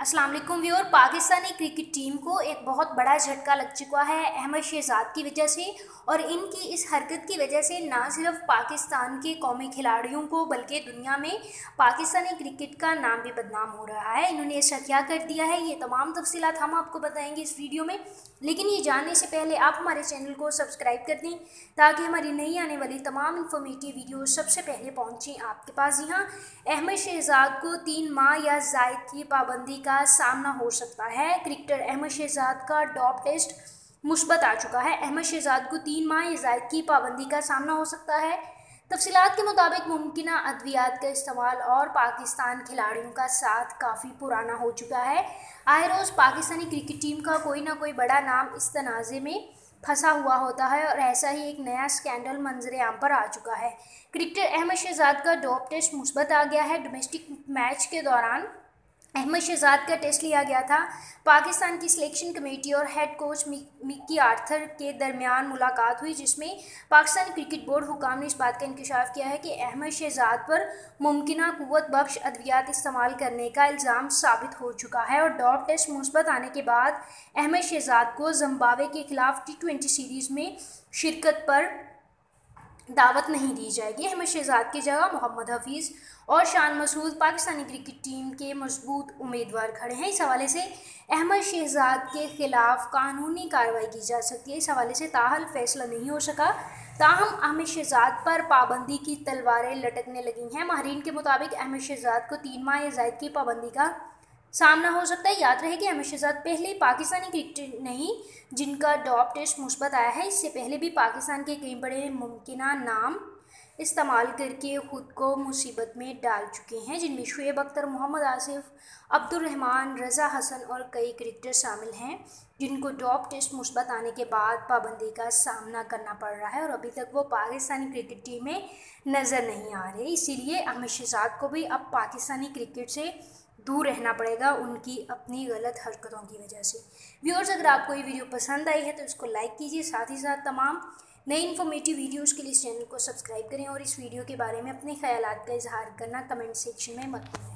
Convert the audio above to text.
अस्सलाम वालेकुम viewer. Pakistani cricket team को एक बहुत बड़ा झटका लग चुका है अहमद शहजाद की वजह से। और इनकी इस हरकत की वजह से ना सिर्फ पाकिस्तान के कौमी खिलाड़ियों को बल्कि दुनिया में पाकिस्तानी क्रिकेट का नाम भी बदनाम हो रहा है। इन्होंने ऐसा क्या कर दिया है, ये तमाम तफसीलात हम आपको बताएंगे इस वीडियो में। लेकिन ये जानने से पहले आप हमारे चैनल को सब्सक्राइब कर दें ताकि हमारी नई आने वाली तमाम इन्फॉर्मेटिव वीडियो सबसे पहले पहुँचें आपके पास। जी हाँ, अहमद शहजाद को 3 माह या जायद की पाबंदी का सामना हो सकता है। क्रिकेटर अहमद शहजाद का डोप टेस्ट मुस्बत आ चुका है। अहमद शहजाद को 3 माह या जायद की पाबंदी का सामना हो सकता है। तफसीलात के मुताबिक मुमकिना अद्वियात का इस्तेमाल और पाकिस्तान खिलाड़ियों का साथ काफ़ी पुराना हो चुका है। आए रोज़ पाकिस्तानी क्रिकेट टीम का कोई ना कोई बड़ा नाम इस तनाज़े में फंसा हुआ होता है और ऐसा ही एक नया स्कैंडल मंजरे आम पर आ चुका है। क्रिकेटर अहमद शहजाद का डोप टेस्ट मुस्बत आ गया है। डोमेस्टिक मैच के दौरान अहमद शहजाद का टेस्ट लिया गया था। पाकिस्तान की सिलेक्शन कमेटी और हेड कोच मिकी आर्थर के दरमियान मुलाकात हुई, जिसमें पाकिस्तानी क्रिकेट बोर्ड हुकाम ने इस बात का इंकशाफ किया है कि अहमद शहजाद पर मुमकिना कुव्वत बख्श अद्वियात इस्तेमाल करने का इल्ज़ाम साबित हो चुका है। और डोप टेस्ट मुस्बत आने के बाद अहमद शहजाद को जिम्बाब्वे के खिलाफ T20 सीरीज़ में शिरकत पर दावत नहीं दी जाएगी। अहमद शहजाद की जगह मोहम्मद हफीज़ और शान मसूद पाकिस्तानी क्रिकेट टीम के मजबूत उम्मीदवार खड़े हैं। इस हवाले से अहमद शहजाद के खिलाफ कानूनी कार्रवाई की जा सकती है। इस हवाले से ताहल फैसला नहीं हो सका। ताहम अहमद शहजाद पर पाबंदी की तलवारें लटकने लगी हैं। माहिरीन के मुताबिक अहमद शहजाद को 3 माह या जायद की पाबंदी का सामना हो सकता है। याद रहे कि अहमद शहजाद पहले पाकिस्तानी क्रिकेटर नहीं जिनका डोप टेस्ट मुस्बत आया है। इससे पहले भी पाकिस्तान के कई बड़े मुमकिना नाम इस्तेमाल करके ख़ुद को मुसीबत में डाल चुके हैं, जिनमें शुएब अख्तर, मोहम्मद आसिफ, अब्दुल रहमान, रज़ा हसन और कई क्रिकेटर शामिल हैं जिनको डोप टेस्ट मुस्बत आने के बाद पाबंदी का सामना करना पड़ रहा है और अभी तक वो पाकिस्तानी क्रिकेट टीम में नज़र नहीं आ रहे। इसीलिए अहमद शहजाद को भी अब पाकिस्तानी क्रिकेट से दूर रहना पड़ेगा उनकी अपनी गलत हरकतों की वजह से। व्यूअर्स, अगर आपको ये वीडियो पसंद आई है तो इसको लाइक कीजिए, साथ ही साथ तमाम नई इन्फॉर्मेटिव वीडियोस के लिए इस चैनल को सब्सक्राइब करें और इस वीडियो के बारे में अपने ख्यालात का इजहार करना कमेंट सेक्शन में मत भूलें।